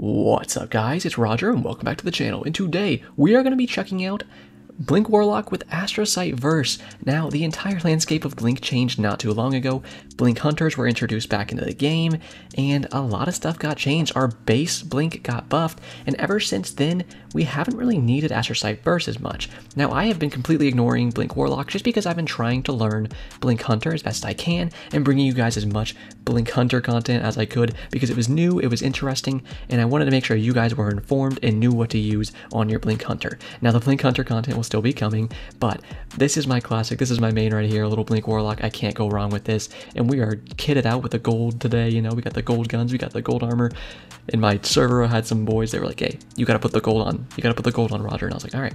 What's up guys, it's Roger and welcome back to the channel, and today we are going to be checking out Blink Warlock with Astrocyte Verse. Now, the entire landscape of Blink changed not too long ago. Blink Hunters were introduced back into the game, and a lot of stuff got changed. Our base Blink got buffed, and ever since then, we haven't really needed Astrocyte Verse as much. Now, I have been completely ignoring Blink Warlock just because I've been trying to learn Blink Hunter as best I can, and bringing you guys as much Blink Hunter content as I could, because it was new, it was interesting, and I wanted to make sure you guys were informed and knew what to use on your Blink Hunter. Now, the Blink Hunter content will still be coming, but this is my classic, this is my main right here, a little Blink Warlock. I can't go wrong with this, and we are kitted out with the gold today. You know, we got the gold guns, we got the gold armor. In my server, I had some boys, they were like, hey, you gotta put the gold on, Roger, and I was like, all right,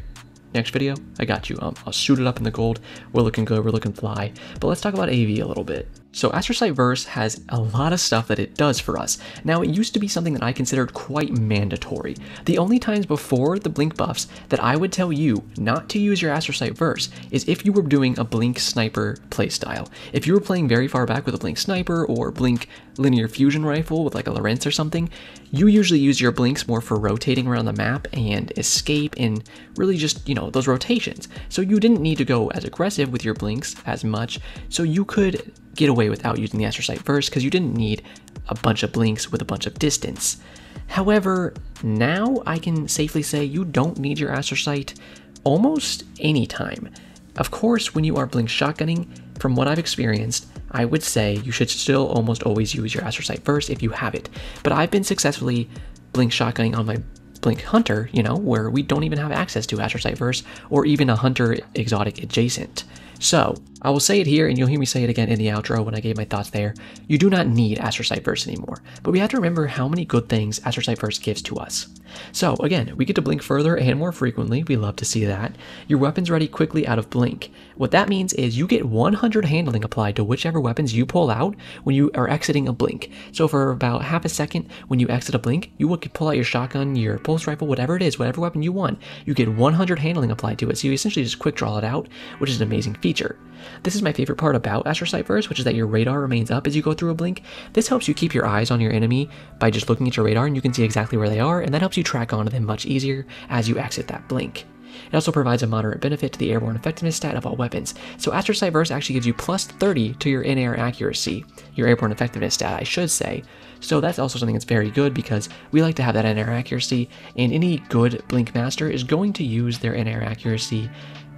next video, I got you. I'll suit it up in the gold. We're looking good, we're looking fly. But let's talk about AV a little bit. So Astrocyte Verse has a lot of stuff that it does for us. Now, it used to be something that I considered quite mandatory. The only times before the Blink buffs that I would tell you not to use your Astrocyte Verse is if you were doing a Blink Sniper playstyle. If you were playing very far back with a Blink Sniper or Blink Linear Fusion Rifle with like a Lorentz or something, you usually use your Blinks more for rotating around the map and escape and really just, you know, those rotations. So you didn't need to go as aggressive with your Blinks as much, so you could get away without using the Astrocyte Verse because you didn't need a bunch of Blinks with a bunch of distance. However, now I can safely say you don't need your Astrocyte almost any time. Of course, when you are Blink shotgunning, from what I've experienced, I would say you should still almost always use your Astrocyte Verse if you have it. But I've been successfully Blink shotgunning on my Blink Hunter, you know, where we don't even have access to Astrocyte Verse or even a Hunter exotic adjacent. So, I will say it here, and you'll hear me say it again in the outro when I gave my thoughts there. You do not need Astrocyte Verse anymore, but we have to remember how many good things Astrocyte Verse gives to us. So, again, we get to blink further and more frequently. We love to see that. Your weapon's ready quickly out of blink. What that means is you get 100 handling applied to whichever weapons you pull out when you are exiting a blink. So for about half a second, when you exit a blink, you will pull out your shotgun, your pulse rifle, whatever it is, whatever weapon you want. You get 100 handling applied to it, so you essentially just quick draw it out, which is an amazing feature. This is my favorite part about Astrocyte Verse, which is that your radar remains up as you go through a blink. This helps you keep your eyes on your enemy by just looking at your radar, and you can see exactly where they are, and that helps you track onto them much easier as you exit that blink. It also provides a moderate benefit to the airborne effectiveness stat of all weapons. So Astrocyte Verse actually gives you plus 30 to your in-air accuracy, your airborne effectiveness stat, I should say. So that's also something that's very good because we like to have that in-air accuracy, and any good Blink Master is going to use their in-air accuracy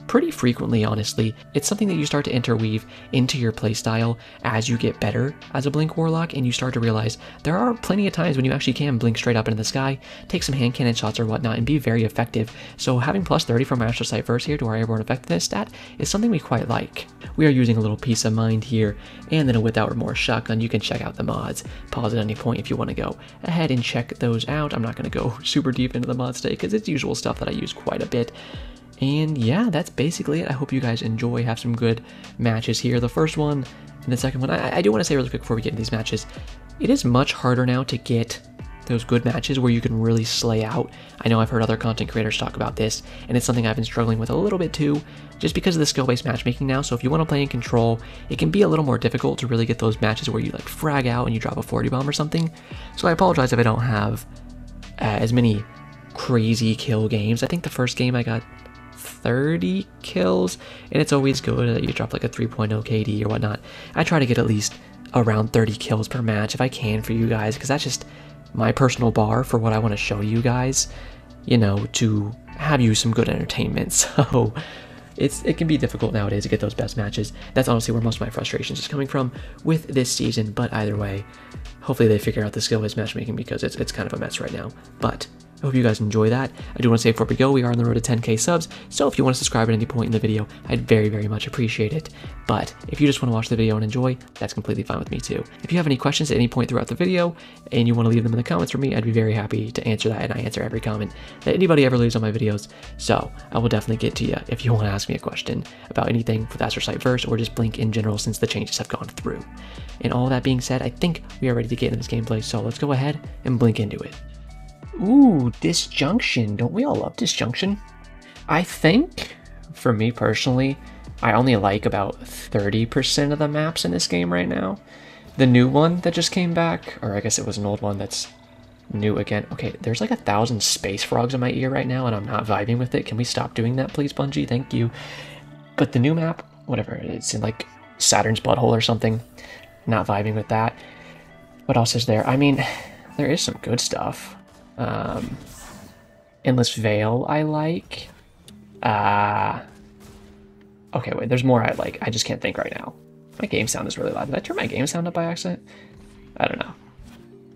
pretty frequently, honestly. It's something that you start to interweave into your playstyle as you get better as a Blink Warlock, and you start to realize there are plenty of times when you actually can blink straight up into the sky, take some hand cannon shots or whatnot, and be very effective. So having plus 30 from Astrocyte Verse here to our airborne effectiveness stat is something we quite like. We are using a little peace of mind here, and then a Without Remorse shotgun. You can check out the mods. Pause at any point if you want to go ahead and check those out. I'm not going to go super deep into the mods today because it's usual stuff that I use quite a bit. And yeah, that's basically it. I hope you guys enjoy, have some good matches here. The first one and the second one, I do want to say really quick before we get into these matches, it is much harder now to get those good matches where you can really slay out. I know I've heard other content creators talk about this, and it's something I've been struggling with a little bit too, just because of the skill-based matchmaking now. So if you want to play in control, it can be a little more difficult to really get those matches where you like frag out and you drop a 40 bomb or something. So I apologize if I don't have as many crazy kill games. I think the first game I got 30 kills, and it's always good that you drop like a 3.0 KD or whatnot. I try to get at least around 30 kills per match if I can for you guys, because that's just my personal bar for what I want to show you guys, you know, to have you some good entertainment. So it can be difficult nowadays to get those best matches. That's honestly where most of my frustrations is coming from with this season, but either way, hopefully they figure out the skill-based matchmaking because it's kind of a mess right now. But I hope you guys enjoy that. I do want to say before we go, we are on the road to 10k subs, so if you want to subscribe at any point in the video, I'd very, very much appreciate it. But if you just want to watch the video and enjoy, that's completely fine with me too. If you have any questions at any point throughout the video, and you want to leave them in the comments for me, I'd be very happy to answer that, and I answer every comment that anybody ever leaves on my videos. So I will definitely get to you if you want to ask me a question about anything with Astrocyte Verse or just Blink in general since the changes have gone through. And all that being said, I think we are ready to get into this gameplay, so let's go ahead and blink into it. Ooh, disjunction. Don't we all love disjunction? I think, for me personally, I only like about 30% of the maps in this game right now. The new one that just came back, or I guess it was an old one that's new again. Okay, there's like 1,000 space frogs in my ear right now, and I'm not vibing with it. Can we stop doing that, please, Bungie? Thank you. But the new map, whatever, it's in like Saturn's butthole or something. Not vibing with that. What else is there? I mean, there is some good stuff. Endless Veil I like. Okay, wait, there's more I like. I just can't think right now. My game sound is really loud. Did I turn my game sound up by accident? I don't know.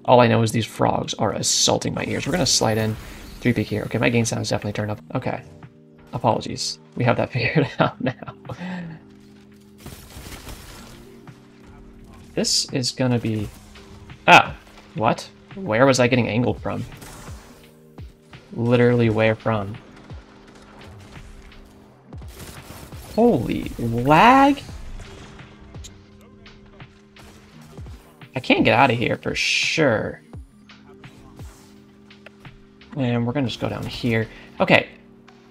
All I know is these frogs are assaulting my ears. We're going to slide in 3 peek here. Okay, my game sound is definitely turned up. Okay. Apologies. We have that figured out now. This is going to be... Oh, what? Where was I getting angled from? Literally where from? Holy lag? I can't get out of here for sure. And we're gonna just go down here. Okay,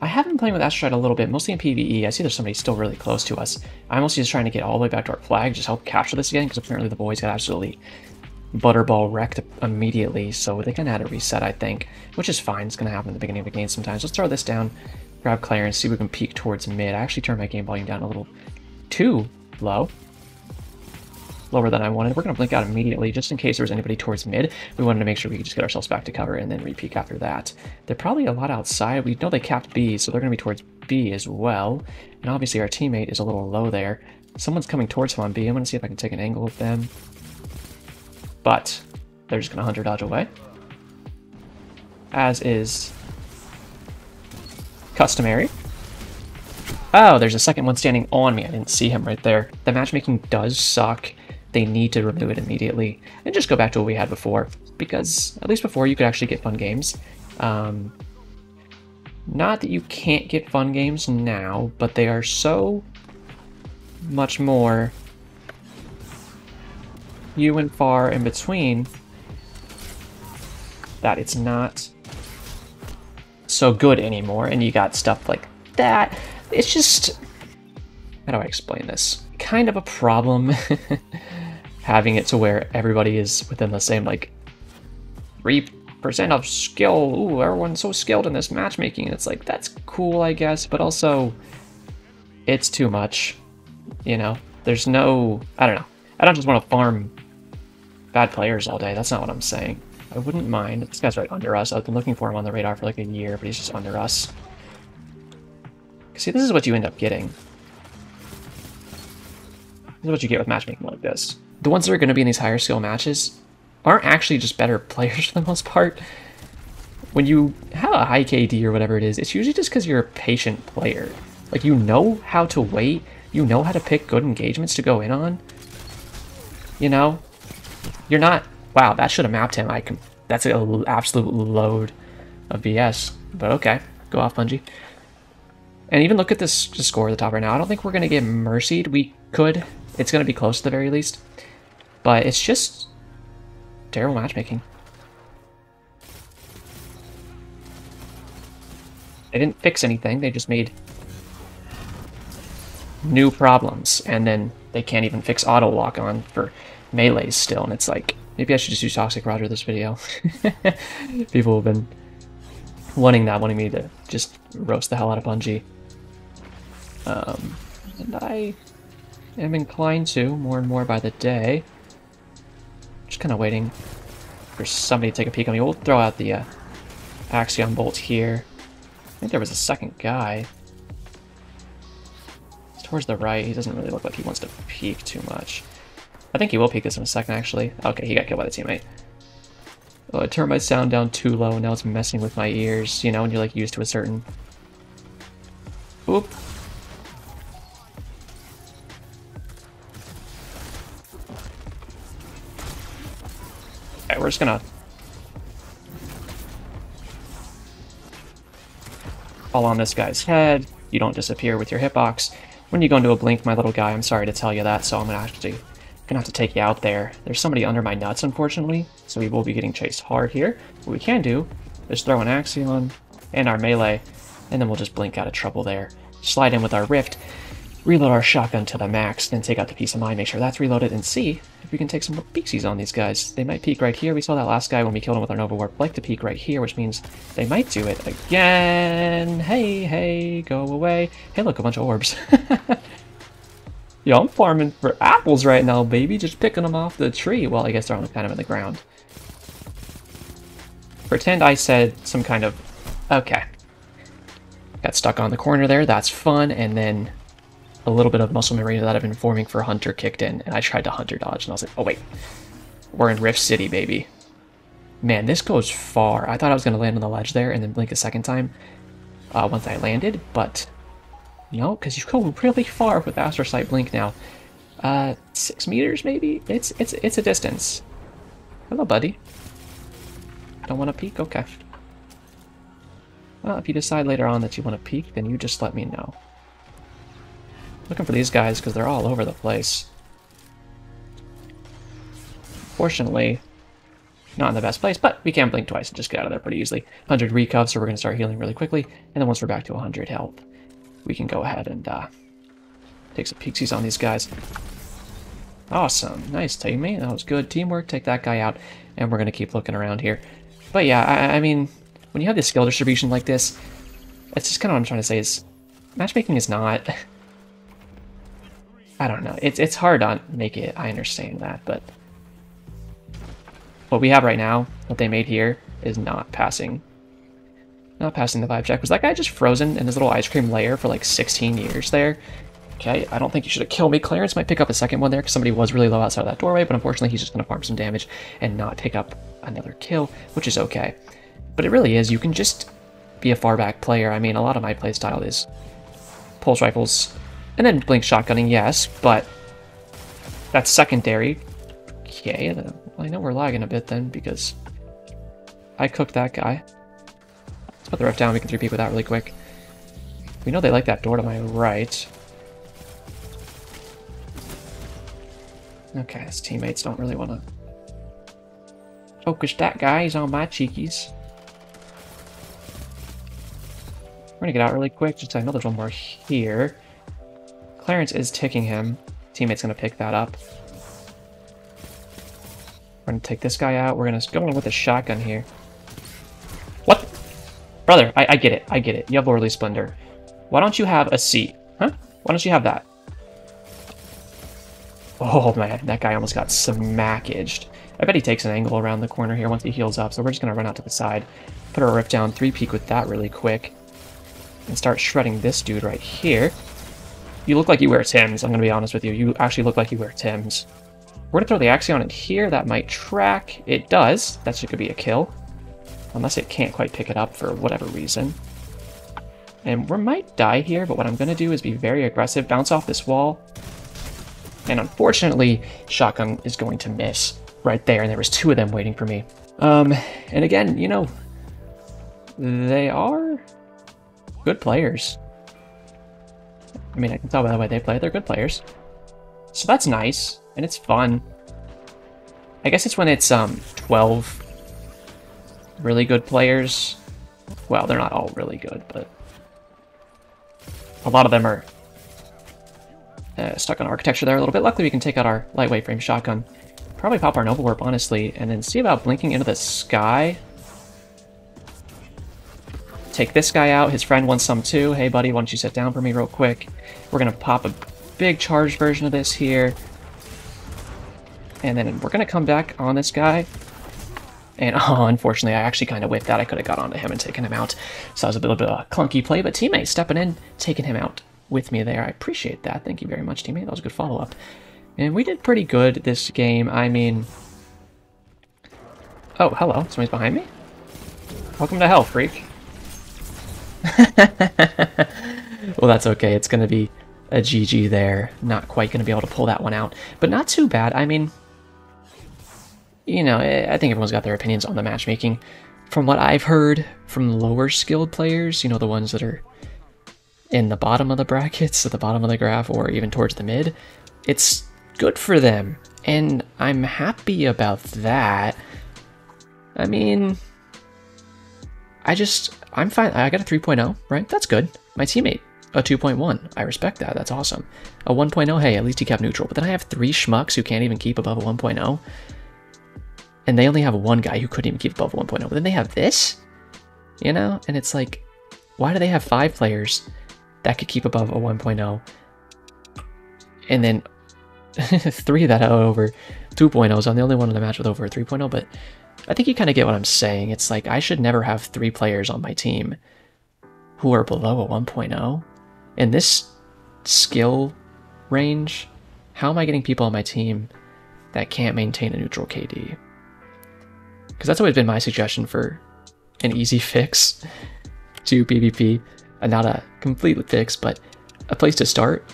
I have been playing with Astrocyte a little bit, mostly in PvE. I see there's somebody still really close to us. I'm mostly just trying to get all the way back to our flag, just help capture this again, because apparently the boys got absolutely butterball wrecked immediately, so they kind of had to reset, I think, which is fine. It's going to happen at the beginning of the game sometimes. Let's throw this down, grab clearance, see if we can peek towards mid. I actually turned my game volume down a little too low. Lower than I wanted. We're going to blink out immediately, just in case there was anybody towards mid. We wanted to make sure we could just get ourselves back to cover and then re-peek after that. They're probably a lot outside. We know they capped B, so they're going to be towards B as well. And obviously our teammate is a little low there. Someone's coming towards him on B. I'm going to see if I can take an angle with them. But they're just going to hunter dodge away, as is customary. Oh, there's a second one standing on me. I didn't see him right there. The matchmaking does suck. They need to remove it immediately and just go back to what we had before, because at least before you could actually get fun games. Not that you can't get fun games now, but they are so much more few and far in between that it's not so good anymore, and you got stuff like that. It's just, how do I explain this? Kind of a problem having it to where everybody is within the same like 3% of skill. Ooh, everyone's so skilled in this matchmaking. It's like, that's cool, I guess, but also it's too much, you know? There's no, I don't know. I don't just want to farm bad players all day. That's not what I'm saying. I wouldn't mind. This guy's right under us. I've been looking for him on the radar for like a year, but he's just under us. See, this is what you end up getting. This is what you get with matchmaking like this. The ones that are going to be in these higher skill matches aren't actually just better players for the most part. When you have a high KD or whatever it is, it's usually just because you're a patient player. Like, you know how to wait. You know how to pick good engagements to go in on. You know? You're not, wow, that should have mapped him. That's an absolute load of BS. But okay, go off, Bungie. And even look at this score at the top right now. I don't think we're going to get mercied. We could. It's going to be close at the very least. But it's just terrible matchmaking. They didn't fix anything. They just made new problems. And then they can't even fix auto lock on for melees still. And it's like, maybe I should just do Toxic Roger this video. People have been wanting me to just roast the hell out of Bungie. And I am inclined to, more and more by the day. Just kind of waiting for somebody to take a peek on me. We'll throw out the Axion Bolt here. I think there was a second guy. It's towards the right. He doesn't really look like he wants to peek too much. I think he will peek this in a second, actually. Okay, he got killed by the teammate. Oh, I turned my sound down too low, and now it's messing with my ears, you know, when you're like used to a certain... Oop. Okay, we're just gonna fall on this guy's head. You don't disappear with your hitbox. When you go into a blink, my little guy, I'm sorry to tell you that, so I'm gonna have to take you out there. There's somebody under my nuts, unfortunately, so we will be getting chased hard here. What we can do is throw an Axion and our melee, and then we'll just blink out of trouble there. Slide in with our Rift. reload our shotgun to the max, then take out the peace of mind, make sure that's reloaded, and see if we can take some peeksies on these guys. They might peek right here. We saw that last guy when we killed him with our Nova Warp like to peek right here, which means they might do it again. Hey, hey, go away. Hey, look, a bunch of orbs. Yo, I'm farming for apples right now, baby. Just picking them off the tree. Well, I guess they're on kind of in the ground. Pretend I said some kind of... Okay. Got stuck on the corner there. That's fun. And then a little bit of muscle memory that I've been forming for Hunter kicked in. And I tried to Hunter dodge. And I was like, oh, wait. We're in Rift City, baby. Man, this goes far. I thought I was going to land on the ledge there and then blink a second time once I landed. But, you know, because you go really far with Astrocyte Blink now. 6 meters, maybe? It's a distance. Hello, buddy. Don't want to peek? Okay. Well, if you decide later on that you want to peek, then you just let me know. Looking for these guys because they're all over the place. Fortunately, not in the best place, but we can blink twice and just get out of there pretty easily. 100 recov, so we're going to start healing really quickly. And then once we're back to 100 health, we can go ahead and take some peeksies on these guys. Awesome. Nice teammate. That was good teamwork. Take that guy out. And we're going to keep looking around here. But yeah, I mean, when you have this skill distribution like this, it's just kind of what I'm trying to say is, matchmaking is not... I don't know. It's hard to make it. I understand that, but... what we have right now, what they made here, is not passing. Not passing the vibe check. Was that guy just frozen in his little ice cream lair for like 16 years there? Okay, I don't think you should have killed me. Clarence might pick up a second one there because somebody was really low outside of that doorway, but unfortunately he's just going to farm some damage and not pick up another kill, which is okay. But it really is. You can just be a far back player. I mean, a lot of my playstyle is pulse rifles and then blink shotgunning, yes, but that's secondary. Okay, well, I know we're lagging a bit then because I cooked that guy. Let's put the rift down. We can 3-peek with that really quick. We know they like that door to my right. Okay, his teammates don't really want to focus that guy. He's on my cheekies. We're going to get out really quick. Just I know there's one more here. Clarence is ticking him. Teammate's going to pick that up. We're going to take this guy out. We're going to go in with a shotgun here. What? Brother, I get it. I get it. You have Lordly Splendor. Why don't you have a seat? Huh? Why don't you have that? Oh man, that guy almost got smackaged. I bet he takes an angle around the corner here once he heals up, so we're just going to run out to the side. Put our rift down, 3-peek with that really quick. And start shredding this dude right here. You look like you wear Timbs, I'm going to be honest with you. You actually look like you wear Timbs. We're going to throw the Axion in here. That might track. It does. That could be a kill. Unless it can't quite pick it up for whatever reason. And we might die here, but what I'm going to do is be very aggressive. Bounce off this wall. And unfortunately, shotgun is going to miss right there. And there was 2 of them waiting for me. And again, you know, they are good players. I mean, I can tell by the way they play. They're good players. So that's nice. And it's fun. I guess it's when it's 12 really good players. Well, they're not all really good, but a lot of them are stuck on architecture there a little bit. Luckily, we can take out our lightweight frame shotgun. Probably pop our Nova Warp, honestly, and then see about blinking into the sky. Take this guy out. His friend wants some too. Hey, buddy, why don't you sit down for me real quick? We're going to pop a big charged version of this here. And then we're going to come back on this guy. And oh, unfortunately, I actually kind of whipped that. I could have got onto him and taken him out. So that was a bit of a clunky play, but teammate stepping in, taking him out with me there. I appreciate that. Thank you very much, teammate. That was a good follow-up. And we did pretty good this game. I mean... Oh, hello. Somebody's behind me? Welcome to hell, freak. Well, that's okay. It's going to be a GG there. Not quite going to be able to pull that one out. But not too bad. I mean... You know, I think everyone's got their opinions on the matchmaking. From what I've heard from lower skilled players, you know, the ones that are in the bottom of the brackets, at the bottom of the graph, or even towards the mid, it's good for them. And I'm happy about that. I mean, I'm fine. I got a 3.0, right? That's good. My teammate a 2.1. I respect that. That's awesome. A 1.0, hey, at least he kept neutral. But then I have 3 schmucks who can't even keep above a 1.0. And they only have one guy who couldn't even keep above 1.0. But then they have this, you know? And it's like, why do they have 5 players that could keep above a 1.0? And then 3 that are over 2.0s. I'm the only one in the match with over a 3.0, but I think you kind of get what I'm saying. It's like, I should never have 3 players on my team who are below a 1.0. In this skill range, how am I getting people on my team that can't maintain a neutral KD? Because that's always been my suggestion for an easy fix to PvP. Not a complete fix, but a place to start.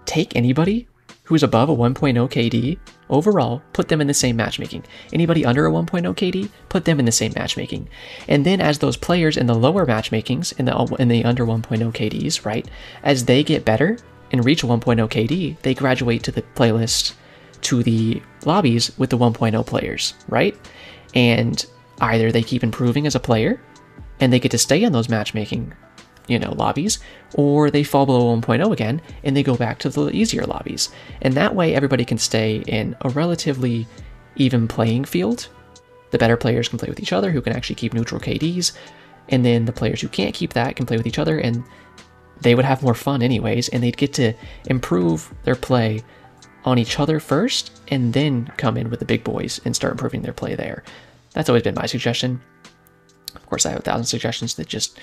Take anybody who's above a 1.0 KD overall, put them in the same matchmaking. Anybody under a 1.0 KD, put them in the same matchmaking. And then as those players in the lower matchmakings, in the under 1.0 KDs, right, as they get better and reach 1.0 KD, they graduate to the playlist, to the lobbies with the 1.0 players, right? And either they keep improving as a player and they get to stay in those matchmaking, you know, lobbies, or they fall below 1.0 again and they go back to the easier lobbies. And that way everybody can stay in a relatively even playing field. The better players can play with each other who can actually keep neutral KDs, and then the players who can't keep that can play with each other, and they would have more fun anyways, and they'd get to improve their play on each other first and then come in with the big boys and start improving their play there. That's always been my suggestion. Of course, I have 1,000 suggestions that just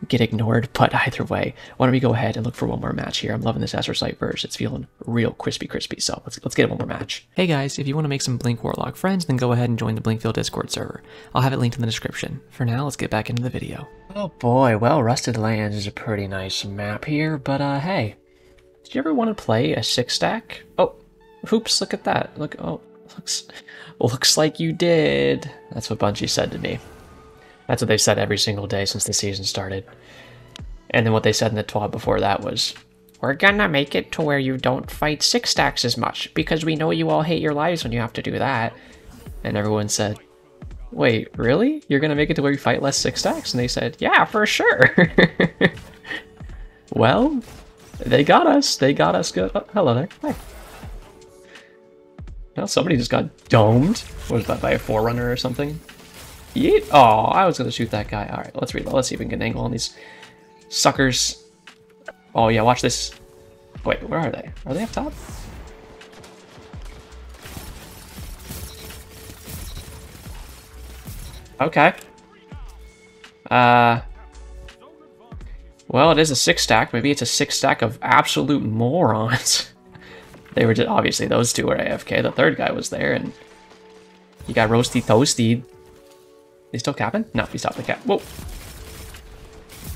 get ignored, but either way, why don't we go ahead and look for one more match here. I'm loving this Astrocyte verse. It's feeling real crispy, so let's get one more match. Hey guys, if you want to make some Blink Warlock friends, then go ahead and join the Blinkfield Discord server. I'll have it linked in the description. For now, let's get back into the video. Oh boy, well, Rusted Lands is a pretty nice map here, but hey, did you ever want to play a 6-stack? Oh, oops, look at that. Look, oh, looks like you did. That's what Bungie said to me. That's what they've said every single day since the season started. And then what they said in the TWAB before that was, we're gonna make it to where you don't fight 6-stacks as much, because we know you all hate your lives when you have to do that. And everyone said, wait, really? You're gonna make it to where you fight less 6-stacks? And they said, yeah, for sure. Well, they got us. They got us good. Oh, hello there. Hi. Well, somebody just got domed. What was that, by a Forerunner or something? Yeet. Oh, I was going to shoot that guy. All right, let's reload. Let's see if we can get an angle on these suckers. Oh, yeah, watch this. Wait, where are they? Are they up top? Okay. Well, it is a 6-stack. Maybe it's a 6-stack of absolute morons. They were just, obviously, those two were AFK. The third guy was there, and he got roasty toasty. They still capping? No, he stopped the cap. Whoa.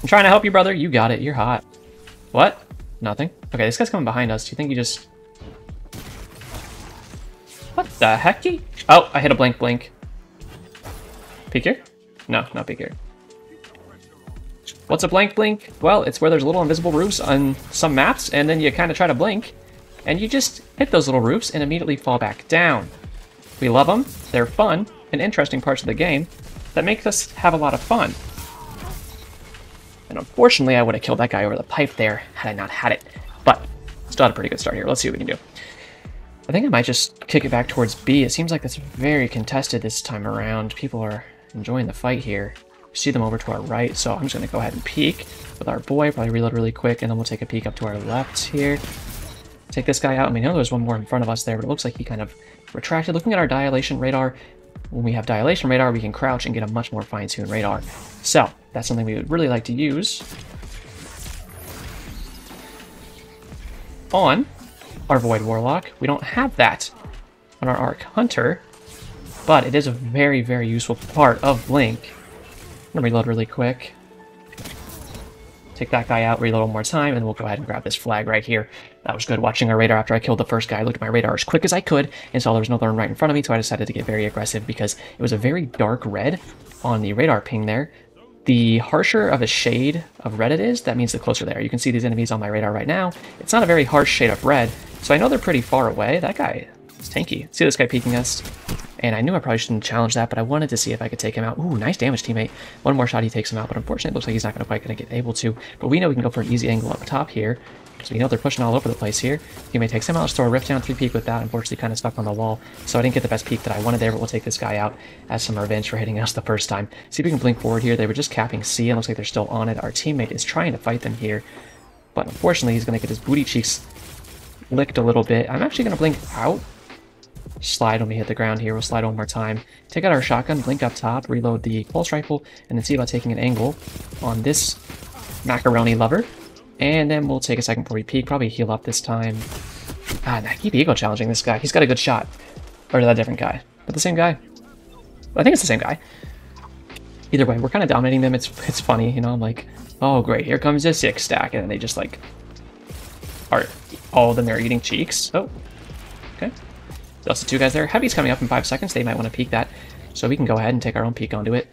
I'm trying to help you, brother. You got it. You're hot. What? Nothing. Okay, this guy's coming behind us. Do you think he just... What the hecky? Oh, I hit a blink. Peek here? No, not peek here. What's a blink? Well, it's where there's little invisible roofs on some maps, and then you kind of try to blink, and you just hit those little roofs and immediately fall back down. We love them. They're fun and interesting parts of the game that make us have a lot of fun. And unfortunately, I would have killed that guy over the pipe there had I not had it. But still had a pretty good start here. Let's see what we can do. I think I might just kick it back towards B. It seems like that's very contested this time around. People are enjoying the fight here. We see them over to our right, so I'm just going to go ahead and peek with our boy. Probably reload really quick, and then we'll take a peek up to our left here. Take this guy out. I mean, I know there's one more in front of us there, but it looks like he kind of retracted. Looking at our dilation radar, when we have dilation radar, we can crouch and get a much more fine-tuned radar. So that's something we would really like to use on our Void Warlock. We don't have that on our Arc Hunter, but it is a very, very useful part of Blink. I'm gonna reload really quick. Take that guy out, reload one more time, and we'll go ahead and grab this flag right here. That was good. Watching our radar after I killed the first guy, I looked at my radar as quick as I could and saw there was no Thorn right in front of me, so I decided to get very aggressive because it was a very dark red on the radar ping there. The harsher of a shade of red it is, that means the closer they are. You can see these enemies on my radar right now. It's not a very harsh shade of red, so I know they're pretty far away. That guy It's tanky. See this guy peeking us? And I knew I probably shouldn't challenge that, but I wanted to see if I could take him out. Ooh, nice damage, teammate. One more shot, he takes him out, but unfortunately it looks like he's not quite going to get able to. But we know we can go for an easy angle up top here, because we know they're pushing all over the place here. Teammate takes him out, let's throw a rift down, 3 peek with that. Unfortunately kind of stuck on the wall, so I didn't get the best peek that I wanted there, but we'll take this guy out as some revenge for hitting us the first time. See if we can blink forward here. They were just capping C, and looks like they're still on it. Our teammate is trying to fight them here, but unfortunately he's going to get his booty cheeks licked a little bit. I'm actually going to blink out. Slide when we hit the ground here. We'll slide one more time. Take out our shotgun, blink up top, reload the pulse rifle, and then see about taking an angle on this macaroni lover. And then we'll take a second before we peek. Probably heal up this time. Ah, I keep ego challenging this guy. He's got a good shot. Or is that a different guy? But the same guy? I think it's the same guy. Either way, we're kind of dominating them. It's funny, you know. I'm like, oh great, here comes a 6 stack, and then they just like are all of them are eating cheeks. Oh, okay. There's also 2 guys there. Heavy's coming up in 5 seconds. They might want to peek that, so we can go ahead and take our own peek onto it.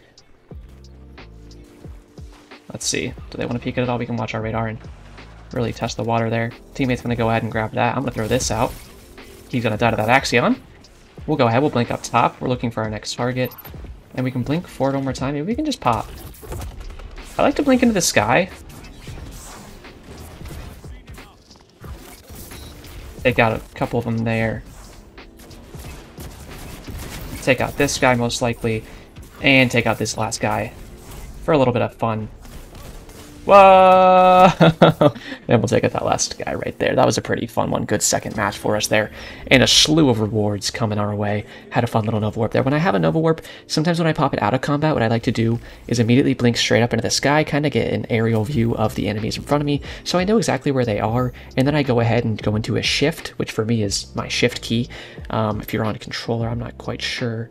Let's see. Do they want to peek it at all? We can watch our radar and really test the water there. Teammate's going to go ahead and grab that. I'm going to throw this out. He's going to die to that Axion. We'll go ahead. We'll blink up top. We're looking for our next target. And we can blink forward one more time. Maybe we can just pop. I like to blink into the sky. Take out a couple of them there. Take out this guy most likely. And take out this last guy for a little bit of fun. Whoa! And we'll take out that last guy right there. That was a pretty fun one. Good second match for us there. And a slew of rewards coming our way. Had a fun little Nova Warp there. When I have a Nova Warp, sometimes when I pop it out of combat, what I like to do is immediately blink straight up into the sky, kind of get an aerial view of the enemies in front of me, so I know exactly where they are, and then I go ahead and go into a shift, which for me is my shift key. If you're on a controller, I'm not quite sure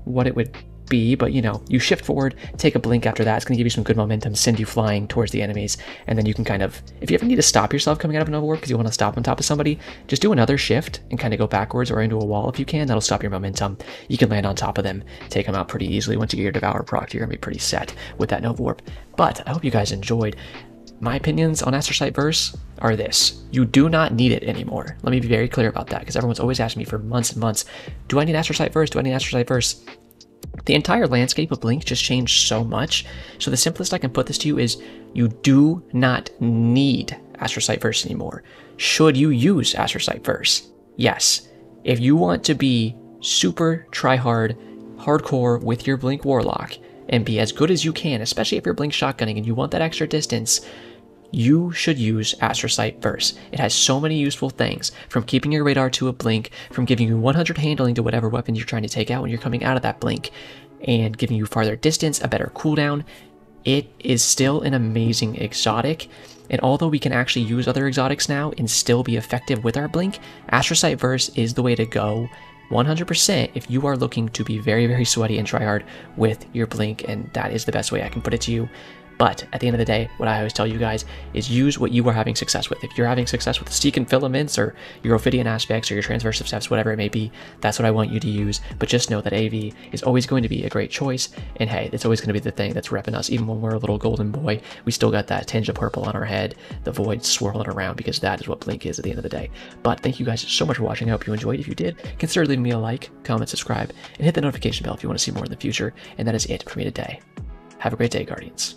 what it would be, but you know, you shift forward, take a blink after that. It's going to give you some good momentum, send you flying towards the enemies, and then you can kind of, if you ever need to stop yourself coming out of a Nova Warp because you want to stop on top of somebody, just do another shift and kind of go backwards or into a wall if you can. That'll stop your momentum. You can land on top of them, take them out pretty easily. Once you get your Devour proc, you're going to be pretty set with that Nova Warp. But I hope you guys enjoyed. My opinions on Astrocyte Verse are this: you do not need it anymore. Let me be very clear about that, because everyone's always asking me for months and months, do I need Astrocyte Verse? Do I need Astrocyte Verse? The entire landscape of Blink just changed so much, so the simplest I can put this to you is you do not need Astrocyte Verse anymore. Should you use Astrocyte Verse? Yes. If you want to be super try-hard, hardcore with your Blink Warlock, and be as good as you can, especially if you're Blink shotgunning and you want that extra distance, you should use Astrocyte Verse. It has so many useful things, from keeping your radar to a blink, from giving you 100 handling to whatever weapon you're trying to take out when you're coming out of that blink, and giving you farther distance, a better cooldown. It is still an amazing exotic, and although we can actually use other exotics now and still be effective with our blink, Astrocyte Verse is the way to go 100% if you are looking to be very, very sweaty and try hard with your blink, and that is the best way I can put it to you. But at the end of the day, what I always tell you guys is use what you are having success with. If you're having success with the Steak Filaments or your Ophidian Aspects or your Transversive Steps, whatever it may be, that's what I want you to use. But just know that AV is always going to be a great choice. And hey, it's always going to be the thing that's repping us. Even when we're a little golden boy, we still got that tinge of purple on our head, the void swirling around, because that is what Blink is at the end of the day. But thank you guys so much for watching. I hope you enjoyed. If you did, consider leaving me a like, comment, subscribe, and hit the notification bell if you want to see more in the future. And that is it for me today. Have a great day, Guardians.